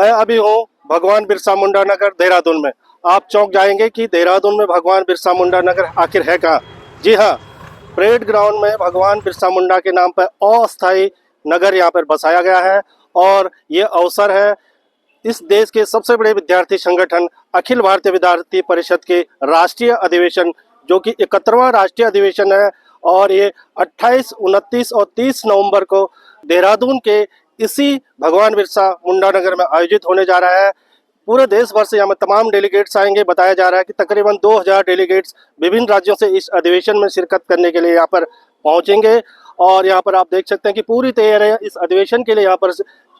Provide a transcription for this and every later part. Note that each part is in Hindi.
मैं अभी हूँ भगवान बिरसा मुंडा नगर देहरादून में। आप चौंक जाएंगे कि देहरादून में भगवान बिरसा मुंडा नगर आखिर है कहाँ। जी हाँ, परेड ग्राउंड में भगवान बिरसा मुंडा के नाम पर अस्थायी नगर यहाँ पर बसाया गया है। और ये अवसर है इस देश के सबसे बड़े विद्यार्थी संगठन अखिल भारतीय विद्यार्थी परिषद के राष्ट्रीय अधिवेशन, जो कि 71वां राष्ट्रीय अधिवेशन है। और ये 28, 29 और 30 नवंबर को देहरादून के इसी भगवान बिरसा मुंडा नगर में आयोजित होने जा रहा है। पूरे देश भर से यहाँ में तमाम डेलीगेट्स आएंगे। बताया जा रहा है कि तकरीबन 2000 डेलीगेट्स विभिन्न राज्यों से इस अधिवेशन में शिरकत करने के लिए यहाँ पर पहुंचेंगे। और यहाँ पर आप देख सकते हैं कि पूरी तैयारियां इस अधिवेशन के लिए यहाँ पर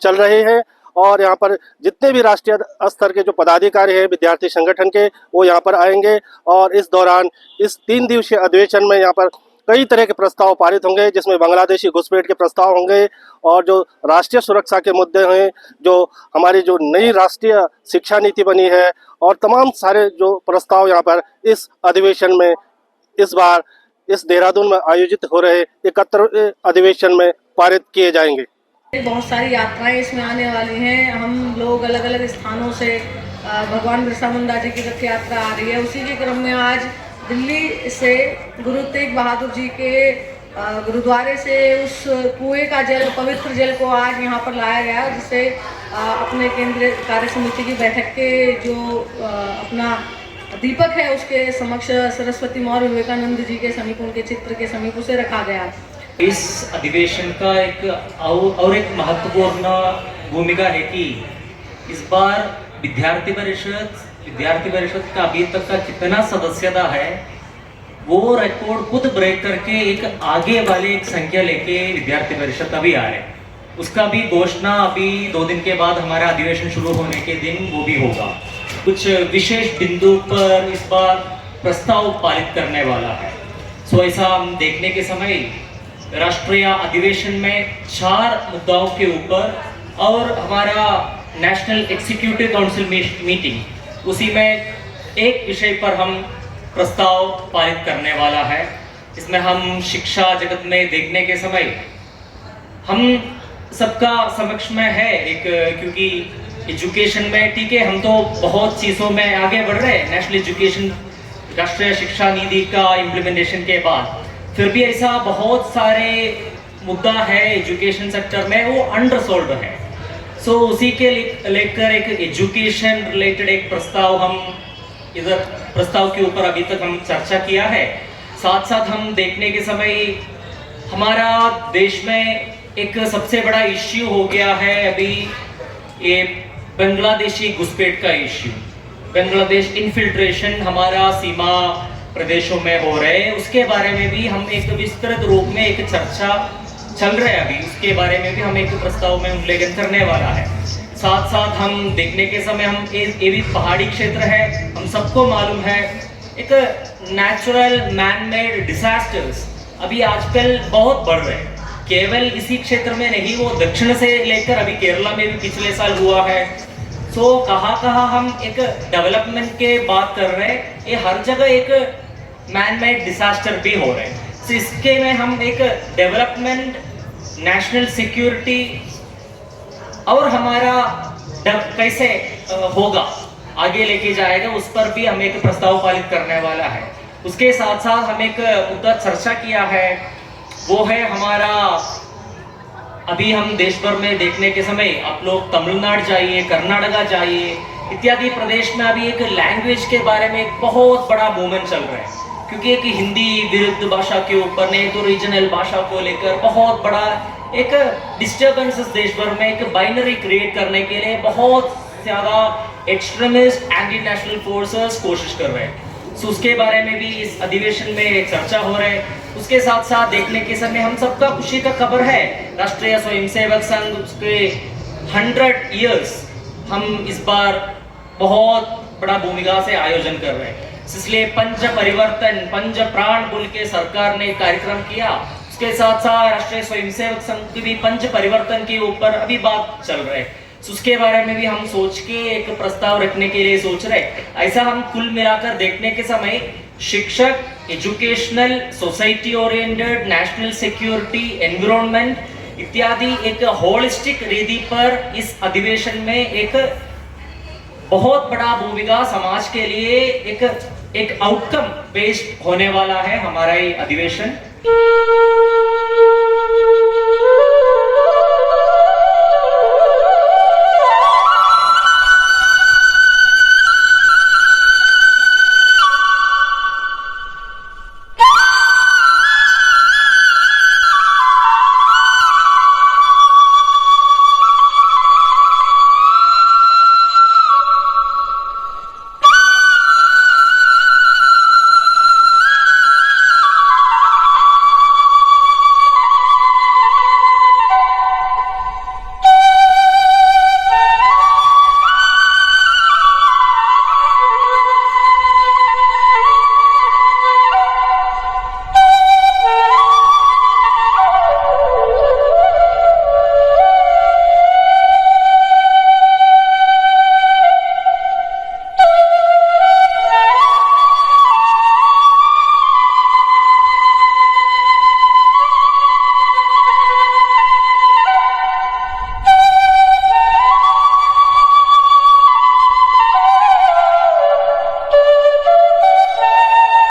चल रहे हैं। और यहाँ पर जितने भी राष्ट्रीय स्तर के जो पदाधिकारी हैं विद्यार्थी संगठन के, वो यहाँ पर आएंगे। और इस दौरान इस 3 दिवसीय अधिवेशन में यहाँ पर कई तरह के प्रस्ताव पारित होंगे, जिसमें बांग्लादेशी घुसपैठ के प्रस्ताव होंगे और जो राष्ट्रीय सुरक्षा के मुद्दे हैं, जो हमारी जो नई राष्ट्रीय शिक्षा नीति बनी है, और तमाम सारे जो प्रस्ताव यहाँ पर इस अधिवेशन में इस बार इस देहरादून में आयोजित हो रहे 71वें अधिवेशन में पारित किए जाएंगे। बहुत सारी यात्राएं इसमें आने वाली हैं। हम लोग अलग अलग स्थानों से भगवान बिरसा मुंडा जी की रथ यात्रा आ रही है। उसी के क्रम में आज दिल्ली से गुरु तेग बहादुर जी के गुरुद्वारे से उस कुएं का जल, पवित्र जल को आज यहाँ पर लाया गया, जिससे अपने केंद्रीय कार्य समिति की बैठक के जो अपना दीपक है उसके समक्ष सरस्वती मौर्य विवेकानंद जी के समीप, उनके चित्र के समीप उसे रखा गया। इस अधिवेशन का एक और एक महत्वपूर्ण भूमिका है कि इस बार विद्यार्थी परिषद का अभी तक का कितना सदस्यता है वो रिकॉर्ड खुद ब्रेक करके एक आगे वाले एक संख्या लेके विद्यार्थी परिषद अभी आ रहे हैं। उसका भी घोषणा अभी 2 दिन के बाद हमारा अधिवेशन शुरू होने के दिन वो भी होगा। कुछ विशेष बिंदु पर इस बार प्रस्ताव पारित करने वाला है। सो ऐसा हम देखने के समय राष्ट्रीय अधिवेशन में 4 मुद्दाओं के ऊपर और हमारा नेशनल एग्जीक्यूटिव काउंसिल मीटिंग, उसी में एक विषय पर हम प्रस्ताव पारित करने वाला है। इसमें हम शिक्षा जगत में देखने के समय हम सबका समक्ष में है एक, क्योंकि एजुकेशन में ठीक है हम तो बहुत चीज़ों में आगे बढ़ रहे हैं नेशनल एजुकेशन राष्ट्रीय शिक्षा नीति का इम्प्लीमेंटेशन के बाद, फिर भी ऐसा बहुत सारे मुद्दा है एजुकेशन सेक्टर में वो अंडरसोल्व है। सो उसी के लेकर एक एजुकेशन रिलेटेड एक प्रस्ताव हम इधर प्रस्ताव के ऊपर अभी तक हम चर्चा किया है। साथ साथ हम देखने के समय हमारा देश में एक सबसे बड़ा इश्यू हो गया है अभी ये बांग्लादेशी घुसपैठ का इश्यू। बांग्लादेश इन्फिल्ट्रेशन हमारा सीमा प्रदेशों में हो रहे हैं, उसके बारे में भी हम एक विस्तृत रूप में एक चर्चा चल रहा है अभी, उसके बारे में भी हम एक प्रस्ताव में उल्लेखन करने वाला है। साथ साथ हम देखने के समय हम ये भी पहाड़ी क्षेत्र है, हम सबको मालूम है एक नेचुरल मैन मेड डिजास्टर्स अभी आजकल बहुत बढ़ रहे हैं। केवल इसी क्षेत्र में नहीं, वो दक्षिण से लेकर अभी केरला में भी पिछले साल हुआ है। सो कहाँ हम एक डेवलपमेंट के बात कर रहे हैं, ये हर जगह एक मैन मेड डिजास्टर भी हो रहे हैं। तो इसके में हम एक डेवलपमेंट, नेशनल सिक्योरिटी और हमारा कैसे होगा आगे लेके जाएगा, उस पर भी हम एक प्रस्ताव पारित करने वाला है। उसके साथ साथ हम एक मुद्दा चर्चा किया है, वो है हमारा अभी हम देश भर में देखने के समय आप लोग तमिलनाडु जाइए, कर्नाटका जाइए, इत्यादि प्रदेश में अभी एक लैंग्वेज के बारे में एक बहुत बड़ा मूवमेंट चल रहा है, क्योंकि एक हिंदी विरुद्ध भाषा के ऊपर नहीं तो रीजनल भाषा को लेकर बहुत बड़ा एक डिस्टर्बेंसेस देश भर में एक बाइनरी क्रिएट करने के लिए बहुत ज़्यादा एक्सट्रीमिस्ट एंटी नेशनल फोर्सेस कोशिश कर रहे हैं। सो उसके बारे में भी इस अधिवेशन में चर्चा हो रहा है। उसके साथ साथ देखने के समय हम सबका खुशी का खबर है, राष्ट्रीय स्वयंसेवक संघ उसके 100 इयर्स हम इस बार बहुत बड़ा भूमिका से आयोजन कर रहे हैं। इसलिए पंच परिवर्तन, पंच प्राण बोल के सरकार ने कार्यक्रम किया। उसके साथ साथ राष्ट्रीय स्वयंसेवक संघ की भी पंच परिवर्तन के ऊपर अभी बात चल रहा है। उसके बारे में भी हम सोच के एक प्रस्ताव रखने के लिए सोच रहे हैं। ऐसा हम कुल मिलाकर देखने के समय शिक्षक, educational, society oriented, national security, environment, इत्यादि एक होलिस्टिक रीति पर इस अधिवेशन में एक बहुत बड़ा भूमिका समाज के लिए एक आउटकम बेस्ड होने वाला है हमारा ये अधिवेशन।